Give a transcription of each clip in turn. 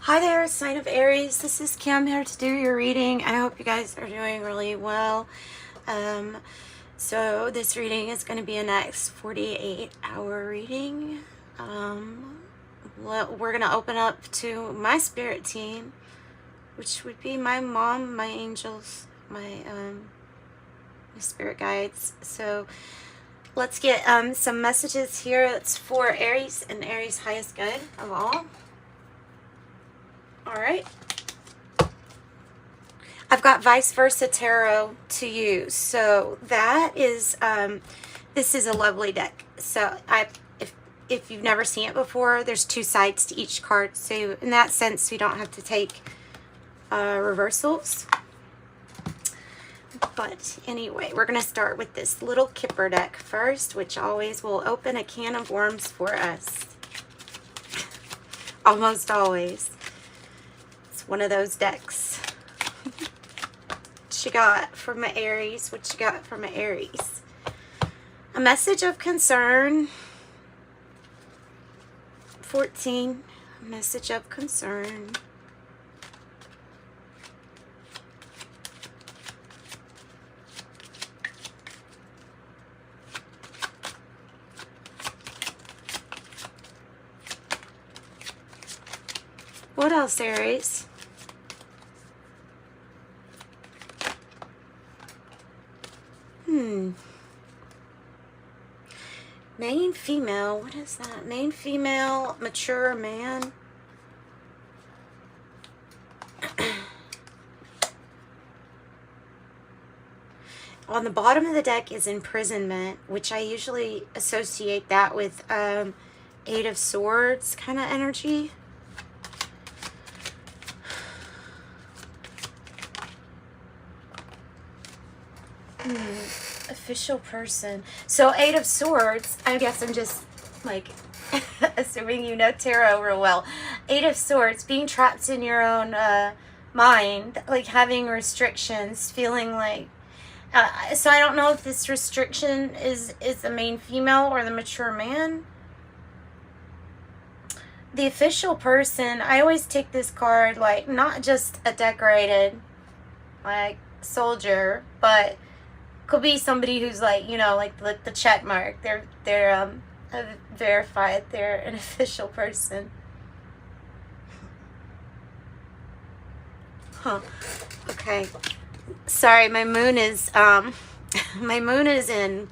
Hi there, sign of Aries. This is Kim here to do your reading. I hope you guys are doing really well. So this reading is going to be a next 48-hour reading. We're going to open up to my spirit team, which would be my mom, my angels, my spirit guides. So let's get some messages here. It's for Aries and Aries' highest good of all. All right. I've got Vice Versa Tarot to use. So that is, this is a lovely deck. So if you've never seen it before, there's two sides to each card. So in that sense, we don't have to take reversals. But anyway, we're going to start with this little Kipper deck first, which always will open a can of worms for us. Almost always. One of those decks. What you got from my Aries? What you got from my Aries? A message of concern. 14. A message of concern. What else, Aries? Main female, what is that? Main female, mature man. On the bottom of the deck is imprisonment, which I usually associate that with Eight of Swords kind of energy. Official person. So Eight of Swords, I guess I'm just like assuming you know tarot real well. Eight of Swords, being trapped in your own mind, like having restrictions, feeling like so I don't know if this restriction is the main female or the mature man. The official person, I always take this card like not just a decorated like soldier, but could be somebody who's like, you know, like the check mark. They're verified. They're an official person. Huh. Okay. Sorry, my moon is in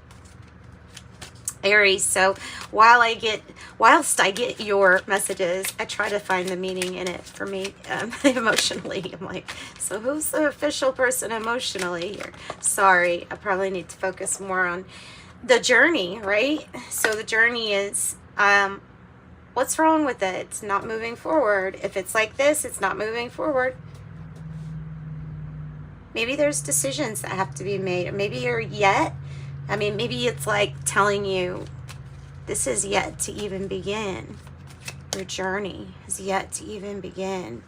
Aries, so whilst I get your messages, I try to find the meaning in it for me emotionally. I'm like, so who's the official person emotionally here? Sorry, I probably need to focus more on the journey, right? So the journey is, what's wrong with it? It's not moving forward. If it's like this, it's not moving forward. Maybe there's decisions that have to be made. Maybe you're maybe it's like telling you this is yet to even begin. Your journey is yet to even begin.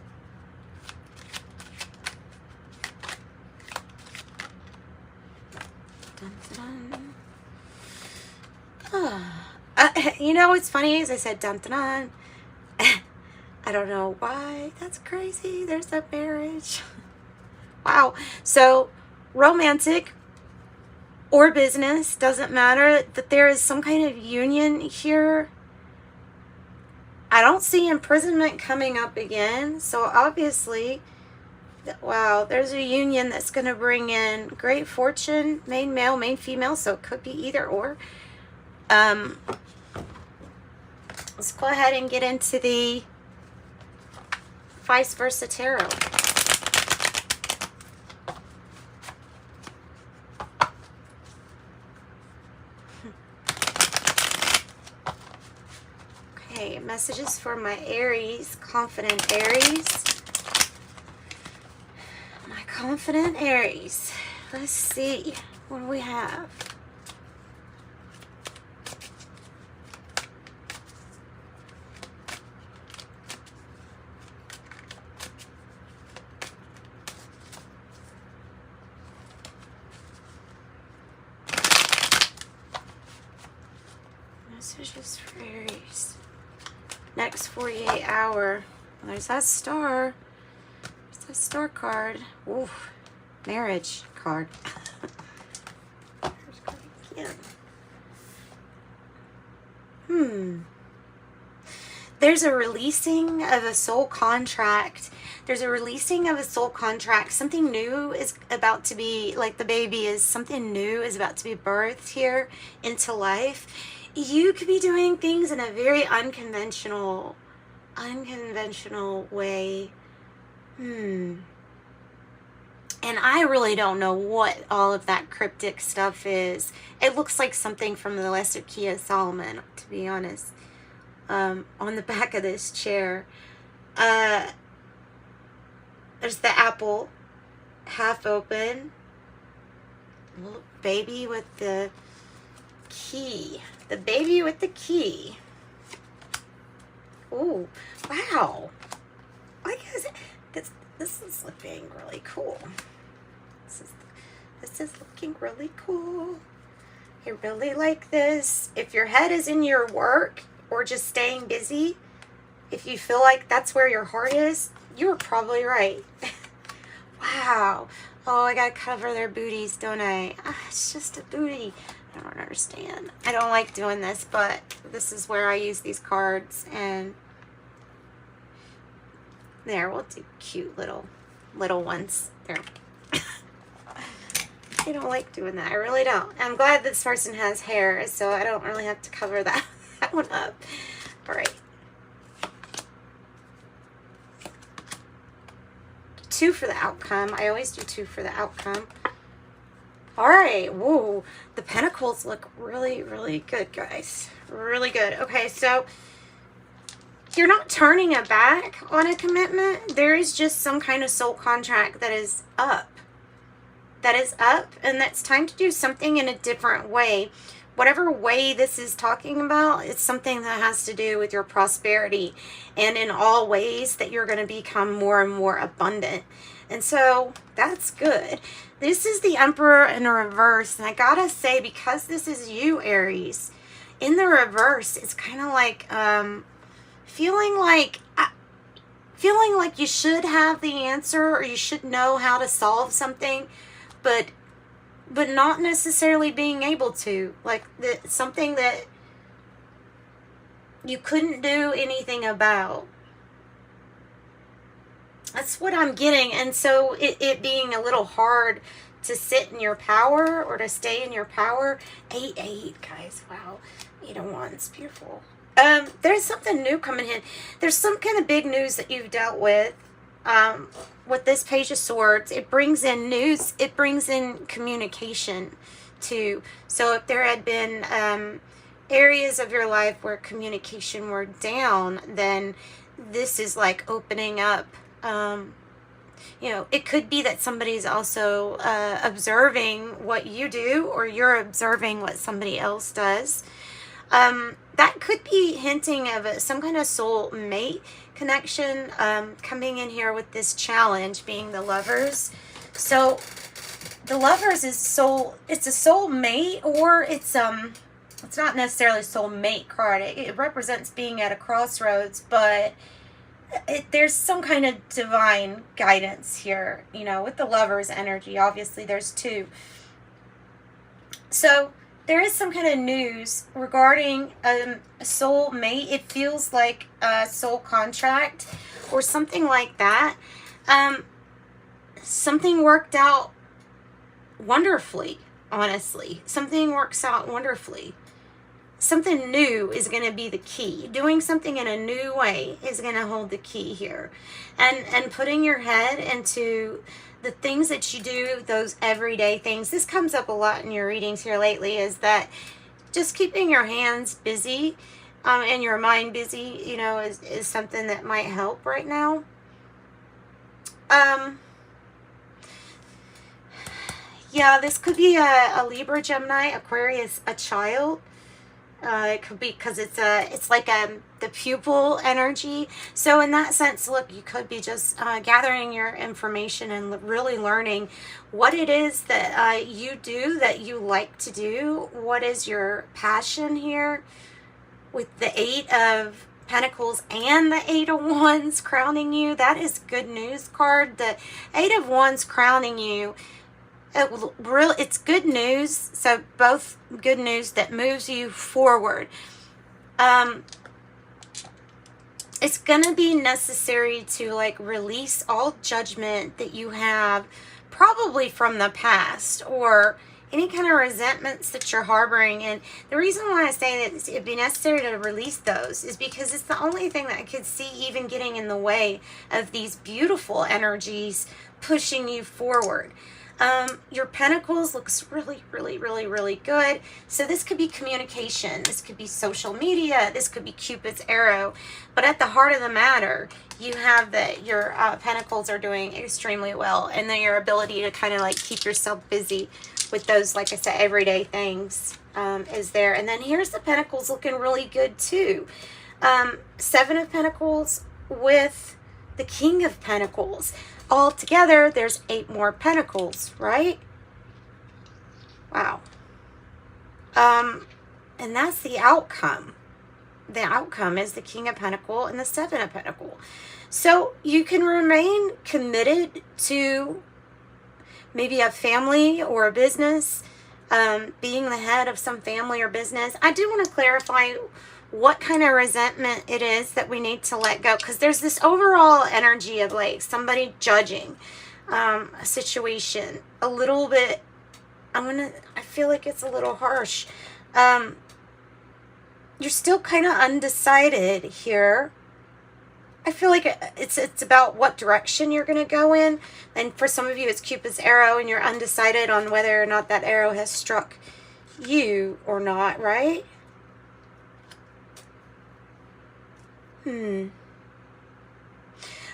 Dun, dun, dun. You know what's funny is I said dun dun dun. I don't know why. That's crazy. There's that marriage. Wow. So romantic or business, doesn't matter, that there is some kind of union here. I don't see imprisonment coming up again. So obviously, wow, there's a union that's going to bring in great fortune, main male, main female. So it could be either or. Let's go ahead and get into the Vice Versa Tarot. Okay, messages for my Aries, confident Aries. My confident Aries. Let's see what do we have. Messages for Aries. Next 48 hour. There's that star. There's that star card. Ooh, marriage card. Yeah. There's a releasing of a soul contract. There's a releasing of a soul contract. Something new is about to be, like the baby is, something new is about to be birthed here into life. You could be doing things in a very unconventional way. And I really don't know what all of that cryptic stuff is. It looks like something from the Lesser Key of Solomon, to be honest. On the back of this chair. There's the apple, half open. Little baby with the key. The baby with the key. Ooh, wow. I guess this is looking really cool. This is looking really cool. I really like this. If your head is in your work or just staying busy, if you feel like that's where your heart is, you're probably right. Wow. Oh, I gotta cover their booties, don't I? It's just a booty. I don't understand. I don't like doing this, but this is where I use these cards. And there, we'll do cute little ones. There. I don't like doing that. I really don't. I'm glad this person has hair, so I don't really have to cover that one up. All right. 2 for the outcome. I always do 2 for the outcome. All right. Whoa. The pentacles look really, really good, guys. Really good. Okay, so you're not turning a back on a commitment. There is just some kind of soul contract that is up. That is up, and that's time to do something in a different way. Whatever way this is talking about, it's something that has to do with your prosperity, and in all ways that you're going to become more and more abundant. And so that's good. This is the Emperor in a reverse, and I gotta say, because this is you, Aries, in the reverse, it's kind of like feeling like you should have the answer, or you should know how to solve something, but not necessarily being able to, like something that you couldn't do anything about. That's what I'm getting. And so it being a little hard to sit in your power or to stay in your power. 8-8, guys. Wow. 8 of Wands. Beautiful. There's something new coming in. There's some kind of big news that you've dealt with this Page of Swords. It brings in news. It brings in communication too. So if there had been areas of your life where communication were down, then this is like opening up. You know, it could be that somebody's also observing what you do, or you're observing what somebody else does. That could be hinting of some kind of soul mate connection coming in here with this challenge being the Lovers. So the Lovers is it's a soul mate, or it's not necessarily a soul mate card. It represents being at a crossroads, but there's some kind of divine guidance here, you know, with the Lovers energy. Obviously there's 2. So there is some kind of news regarding a soul mate. It feels like a soul contract or something like that. Something worked out wonderfully, honestly. Something works out wonderfully. Something new is going to be the key. Doing something in a new way is going to hold the key here. And putting your head into the things that you do, those everyday things. This comes up a lot in your readings here lately, is that just keeping your hands busy and your mind busy, you know, is something that might help right now. Yeah, this could be a Libra, Gemini, Aquarius, a child. It could be because it's like the pupil energy. So in that sense, look, you could be just gathering your information and really learning what it is that you do, that you like to do. What is your passion here? With the 8 of Pentacles and the Eight of Wands crowning you. That is good news card. The Eight of Wands crowning you, it's good news. So both good news that moves you forward. It's going to be necessary to like release all judgment that you have probably from the past, or any kind of resentments that you're harboring. And the reason why I say that it'd be necessary to release those is because it's the only thing that I could see even getting in the way of these beautiful energies pushing you forward. Your Pentacles looks really, really, really, really good. So this could be communication. This could be social media. This could be Cupid's arrow. But at the heart of the matter, you have that your Pentacles are doing extremely well. And then your ability to kind of like keep yourself busy with those, like I said, everyday things is there. And then here's the Pentacles looking really good too. Seven of Pentacles with the King of Pentacles. All together, there's 8 more Pentacles, right? Wow. And that's the outcome. The outcome is the King of Pentacles and the Seven of Pentacles. So you can remain committed to maybe a family or a business, being the head of some family or business. I do want to clarify what kind of resentment it is that we need to let go, because there's this overall energy of like somebody judging a situation a little bit. I feel like it's a little harsh. You're still kind of undecided here. I feel like it's about what direction you're going to go in. And for some of you, it's Cupid's arrow, and you're undecided on whether or not that arrow has struck you or not, right?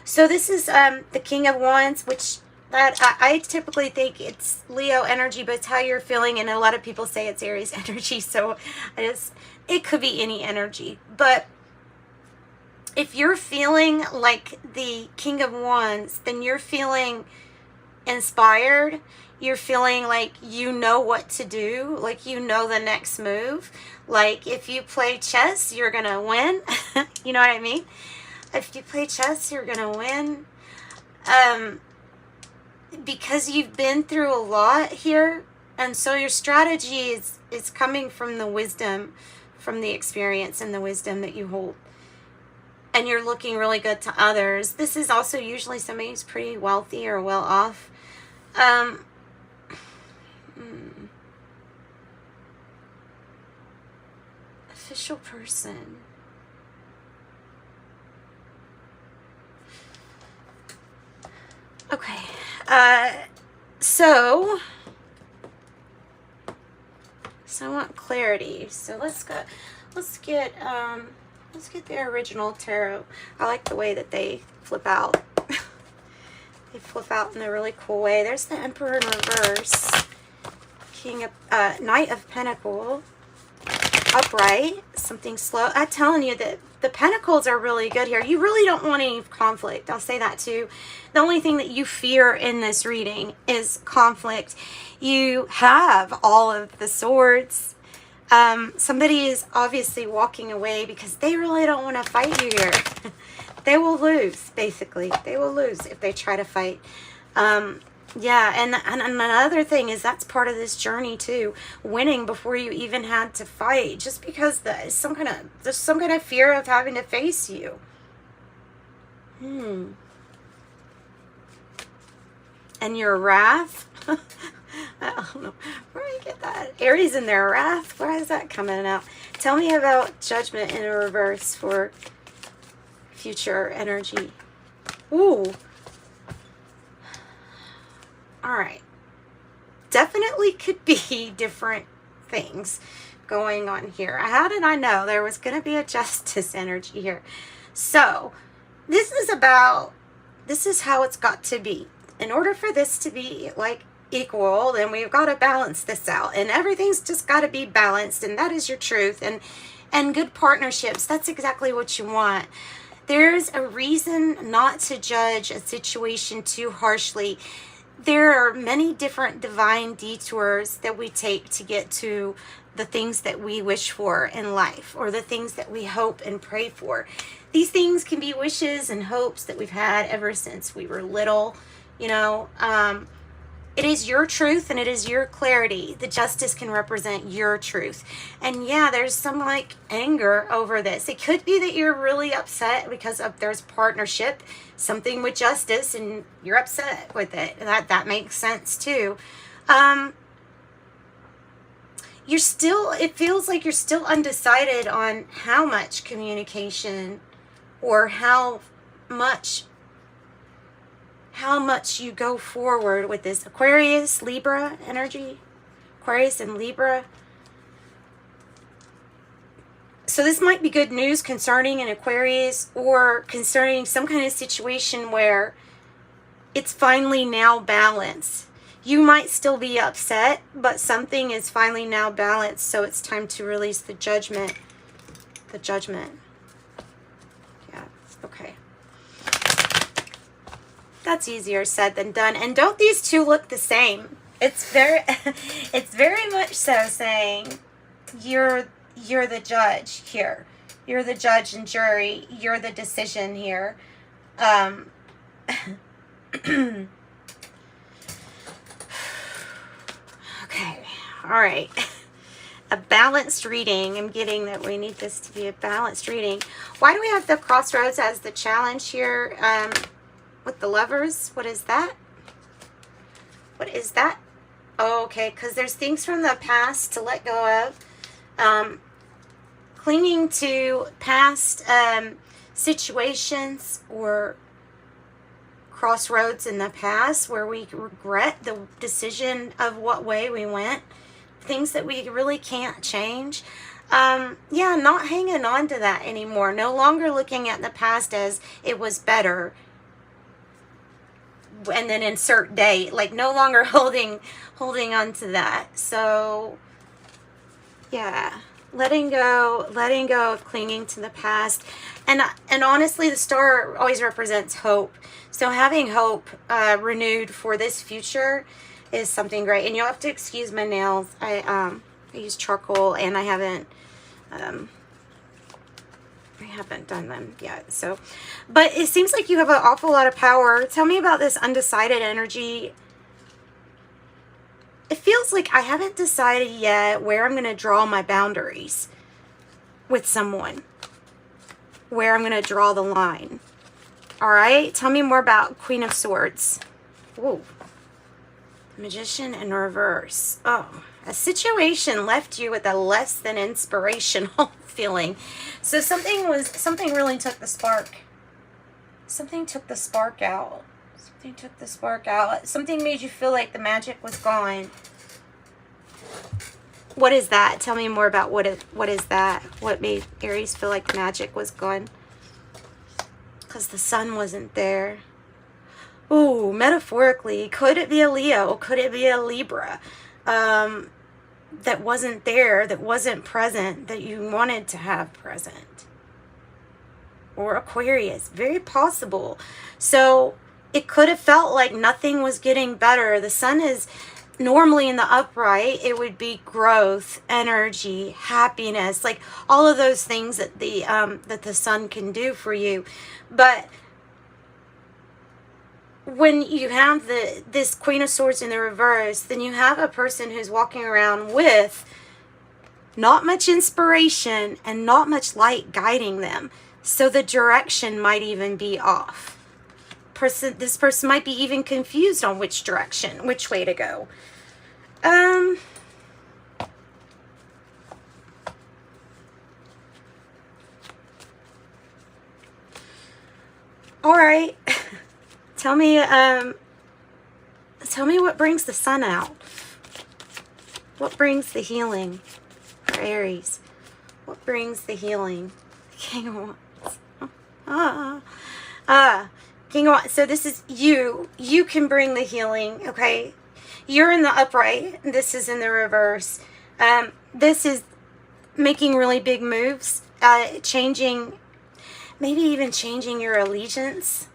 So this is the King of Wands, which that I typically think it's Leo energy, but it's how you're feeling, and a lot of people say it's Aries energy. So it could be any energy, but if you're feeling like the King of Wands, then you're feeling inspired. You're feeling like you know what to do, like you know the next move. Like if you play chess, you're going to win. You know what I mean? If you play chess, you're going to win. Because you've been through a lot here. And so your strategy is coming from the wisdom, from the experience and the wisdom that you hold. And you're looking really good to others. This is also usually somebody who's pretty wealthy or well off. Official person. Okay. So I want clarity. So let's get the original tarot. I like the way that they flip out. They flip out in a really cool way. There's the Emperor in reverse. Knight of Pentacles. Upright. Something slow. I'm telling you that the Pentacles are really good here. You really don't want any conflict. I'll say that too. The only thing that you fear in this reading is conflict. You have all of the swords. Somebody is obviously walking away because they really don't want to fight you here. They will lose, basically. They will lose if they try to fight. Yeah, and another thing is that's part of this journey too. Winning before you even had to fight, just because there's some kind of fear of having to face you. And your wrath. I don't know where do you get that. Aries in their wrath. Why is that coming out? Tell me about Judgment in a reverse for future energy. Ooh. All right. Definitely could be different things going on here. How did I know there was going to be a justice energy here? So this is how it's got to be. In order for this to be like equal, then we've got to balance this out, and everything's just got to be balanced, and that is your truth. And good partnerships, that's exactly what you want. There's a reason not to judge a situation too harshly. There are many different divine detours that we take to get to the things that we wish for in life, or the things that we hope and pray for. These things can be wishes and hopes that we've had ever since we were little, you know. It is your truth and it is your clarity. The justice can represent your truth. And yeah, there's some like anger over this. It could be that you're really upset because there's partnership, something with justice, and you're upset with it. That makes sense too. It feels like you're still undecided on how much communication or how much you go forward with this Aquarius, Libra energy. Aquarius and Libra. So this might be good news concerning an Aquarius, or concerning some kind of situation where it's finally now balanced. You might still be upset, but something is finally now balanced, so it's time to release the judgment. The judgment. Yeah, okay. That's easier said than done. And don't these two look the same? It's very much so saying you're the judge here. You're the judge and jury. You're the decision here. Okay, all right. A balanced reading. I'm getting that we need this to be a balanced reading. Why do we have the crossroads as the challenge here with the lovers? What is that? What is that? Oh, okay, because there's things from the past to let go of. Clinging to past situations or crossroads in the past where we regret the decision of what way we went, things that we really can't change. Yeah, not hanging on to that anymore. No longer looking at the past as it was better and then insert date. Like no longer holding on to that. So yeah, letting go of clinging to the past. And honestly, the star always represents hope. So having hope renewed for this future is something great. And you'll have to excuse my nails. I use charcoal, and I haven't done them yet. So, but it seems like you have an awful lot of power. Tell me about this undecided energy. It feels like I haven't decided yet where I'm going to draw my boundaries with someone. Where I'm going to draw the line. All right, tell me more about Queen of Swords. Ooh. Magician in reverse. Oh, a situation left you with a less than inspirational feeling. So something really took the spark. Something took the spark out. Something took the spark out. Something made you feel like the magic was gone. What is that? Tell me more about what is that? What made Aries feel like the magic was gone? Because the sun wasn't there. Ooh, metaphorically, could it be a Leo? Could it be a Libra that wasn't there, that wasn't present, that you wanted to have present? Or Aquarius, very possible. So it could have felt like nothing was getting better. The sun is normally in the upright. It would be growth, energy, happiness, like all of those things that the sun can do for you. But when you have this Queen of Swords in the reverse, then you have a person who's walking around with not much inspiration and not much light guiding them. So the direction might even be off. This person might be even confused on which direction, which way to go. All right. Tell me what brings the sun out. What brings the healing for Aries? What brings the healing? King of Wands. King of Wands. So this is you. You can bring the healing, okay? You're in the upright. This is in the reverse. This is making really big moves. Maybe even changing your allegiance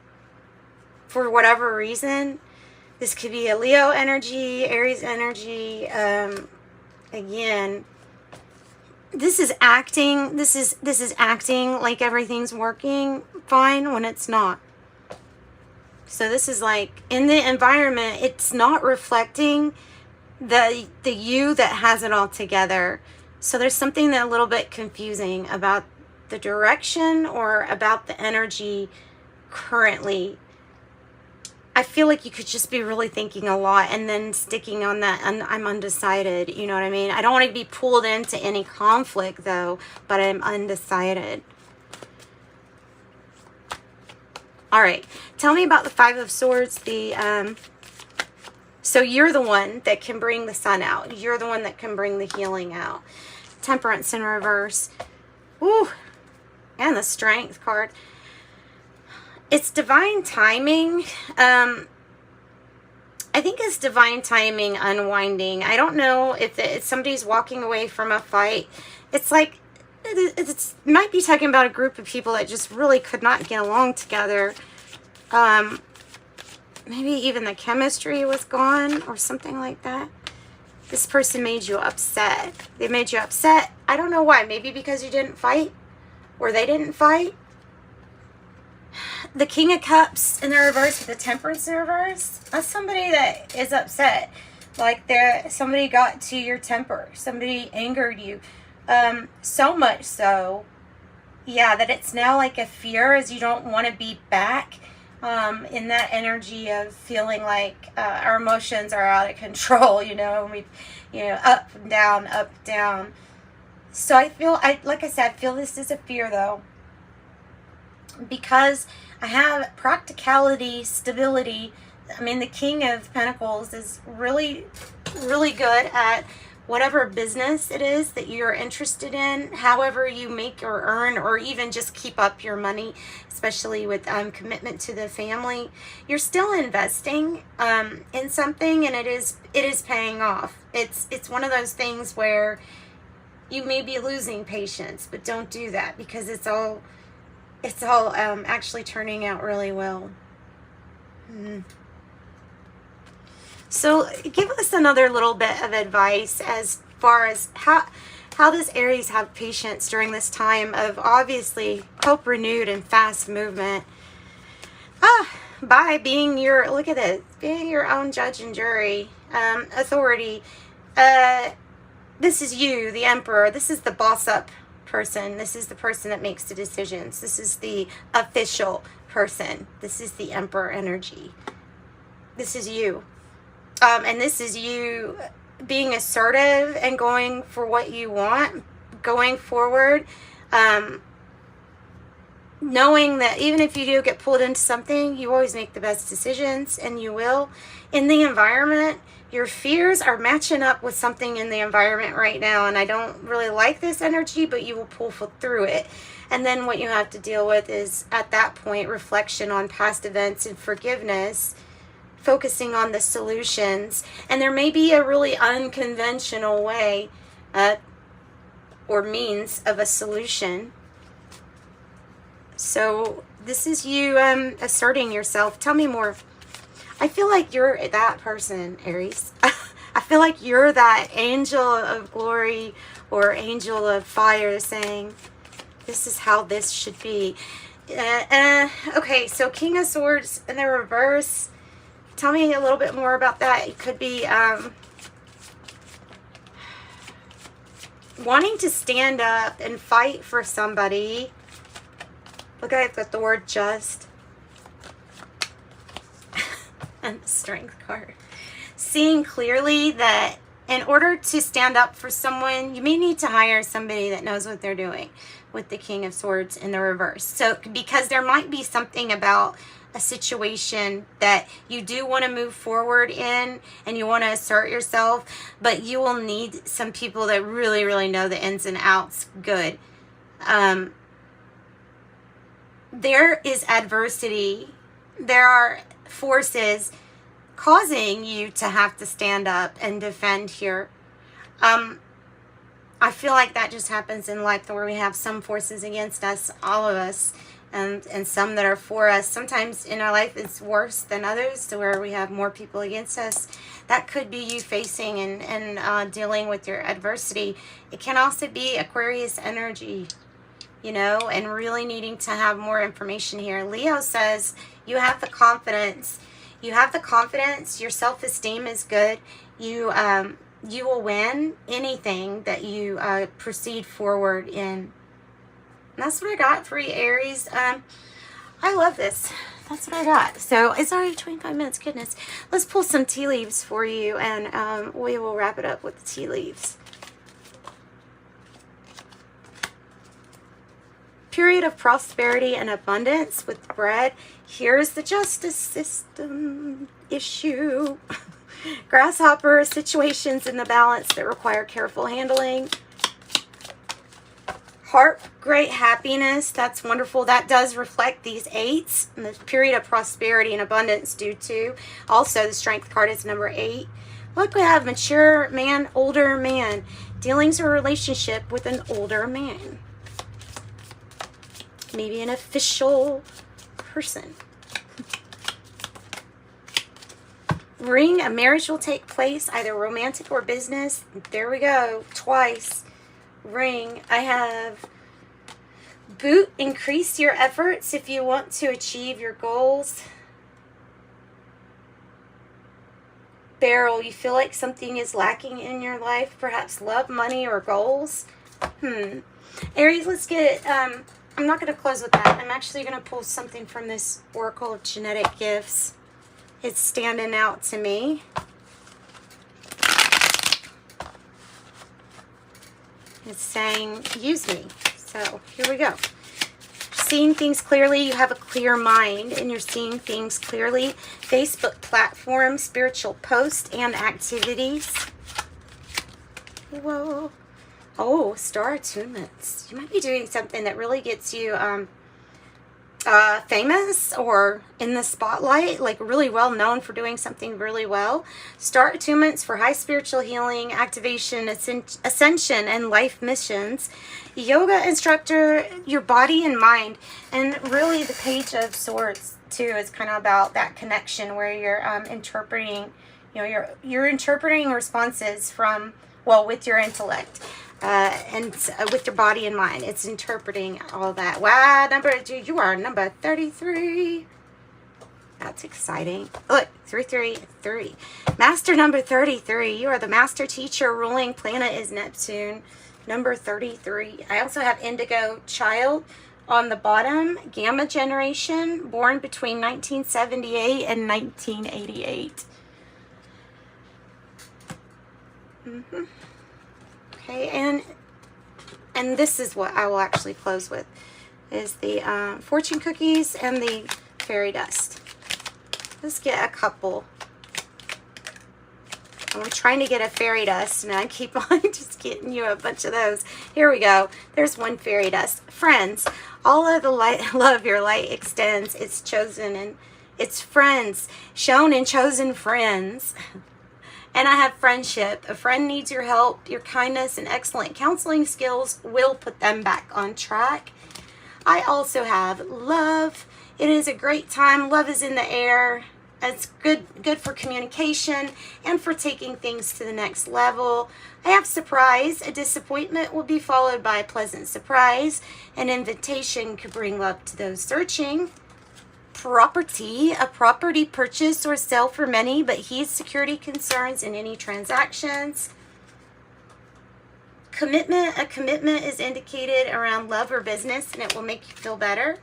for whatever reason. This could be a Leo energy, Aries energy. Again, this is acting, this is acting like everything's working fine when it's not. So this is like, in the environment, it's not reflecting the you that has it all together. So there's something that a little bit confusing about the direction or about the energy currently. I feel like you could just be really thinking a lot and then sticking on that, and I'm undecided, you know what I mean? I don't want to be pulled into any conflict though, but I'm undecided. All right, tell me about the Five of Swords. So you're the one that can bring the sun out. You're the one that can bring the healing out. Temperance in reverse. Ooh, and the Strength card. It's divine timing. I think it's divine timing unwinding. I don't know if somebody's walking away from a fight. It's like, it might be talking about a group of people that just really could not get along together. Maybe even the chemistry was gone or something like that. This person made you upset. They made you upset. I don't know why. Maybe because you didn't fight or they didn't fight. The King of Cups in the reverse with the Temperance in reverse. That's somebody that is upset. Like somebody got to your temper. Somebody angered you. So much so, yeah, that it's now like a fear, as you don't want to be back in that energy of feeling like our emotions are out of control, you know, up and down, up, down. So like I said, I feel this is a fear though, because I have practicality, stability. I mean, the King of Pentacles is really, really good at whatever business it is that you're interested in, however you make or earn, or even just keep up your money, especially with commitment to the family. You're still investing in something, and it is paying off. It's one of those things where you may be losing patience, but don't do that, because it's all actually turning out really well. So give us another little bit of advice as far as how does Aries have patience during this time of obviously hope renewed and fast movement? By being look at it, being your own judge and jury, authority. This is you, the Emperor. This is the boss up person. This is the person that makes the decisions. This is the official person. This is the Emperor energy. This is you. And this is you being assertive and going for what you want, going forward, knowing that even if you do get pulled into something, you always make the best decisions, and you will. In the environment, your fears are matching up with something in the environment right now, and I don't really like this energy, but you will pull through it. And then what you have to deal with is, at that point, reflection on past events and forgiveness, focusing on the solutions. And there may be a really unconventional way or means of a solution. So this is you asserting yourself. Tell me more. I feel like you're that person, Aries. I feel like you're that angel of glory or angel of fire saying, this is how this should be. Okay, so King of Swords in the reverse. Tell me a little bit more about that. It could be wanting to stand up and fight for somebody. Look at it with the word just. And the Strength card. Seeing clearly that in order to stand up for someone, you may need to hire somebody that knows what they're doing, with the King of Swords in the reverse. So because there might be something about a situation that you do want to move forward in and you want to assert yourself, but you will need some people that really, really know the ins and outs good. There is adversity. There are forces causing you to have to stand up and defend here. I feel like that just happens in life, where we have some forces against us, all of us. and some that are for us. Sometimes in our life it's worse than others, to where we have more people against us. That could be you facing and dealing with your adversity. It can also be Aquarius energy, you know, and really needing to have more information here. Leo says you have the confidence. You have the confidence. Your self-esteem is good. You will win anything that you proceed forward in. And that's what I got for you, Aries. I love this. That's what I got. So it's already 25 minutes. Goodness. Let's pull some tea leaves for you, and we will wrap it up with the tea leaves. Period of prosperity and abundance with bread. Here's the justice system issue. Grasshopper situations in the balance that require careful handling. Heart, great happiness. That's wonderful. That does reflect these 8s. And the period of prosperity and abundance do too. Also, the strength card is number 8. Look, we have mature man, older man. Dealings or relationship with an older man. Maybe an official person. Ring, a marriage will take place, either romantic or business. There we go, twice. Ring. I have boot, increase your efforts if you want to achieve your goals. Barrel, you feel like something is lacking in your life, perhaps love, money, or goals. Aries, let's get, I'm not going to close with that. I'm actually going to pull something from this Oracle of Genetic Gifts. It's standing out to me. It's saying, use me. So here we go. Seeing things clearly, you have a clear mind and you're seeing things clearly. Facebook platform, spiritual posts and activities. Whoa. Oh, star attunements. You might be doing something that really gets you famous or in the spotlight, like really well known for doing something really well. Star attunements for high spiritual healing, activation, ascension, and life missions. Yoga instructor, your body and mind. And really the Page of Swords too is kind of about that connection where you're interpreting, you know, you're interpreting responses from, well, with your intellect. And with your body and mind, it's interpreting all that. Wow, you are number 33. That's exciting. Look, 333. Master number 33. You are the master teacher. Ruling planet is Neptune. Number 33. I also have Indigo Child on the bottom. Gamma generation, born between 1978 and 1988. Okay, and this is what I will actually close with, is the fortune cookies and the fairy dust. Let's get a couple. I'm trying to get a fairy dust, and I keep on just getting you a bunch of those. Here we go. There's one fairy dust. Friends, all of the light, love your light extends. It's chosen, and it's friends, shown and chosen friends. And I have friendship. A friend needs your help. Your kindness and excellent counseling skills will put them back on track. I also have love. It is a great time. Love is in the air. It's good for communication and for taking things to the next level. I have surprise. A disappointment will be followed by a pleasant surprise. An invitation could bring love to those searching. Property, a property purchase or sale for many, but heed security concerns in any transactions. Commitment, a commitment is indicated around love or business, and it will make you feel better.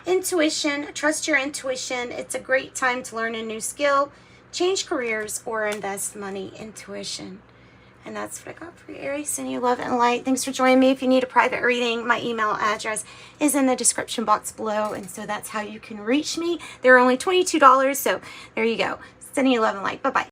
Intuition, trust your intuition. It's a great time to learn a new skill, change careers, or invest money. Intuition. And that's what I got for you, Aries. Send you love and light. Thanks for joining me. If you need a private reading, my email address is in the description box below. And so that's how you can reach me. They're only $22, so there you go. Sending you love and light. Bye-bye.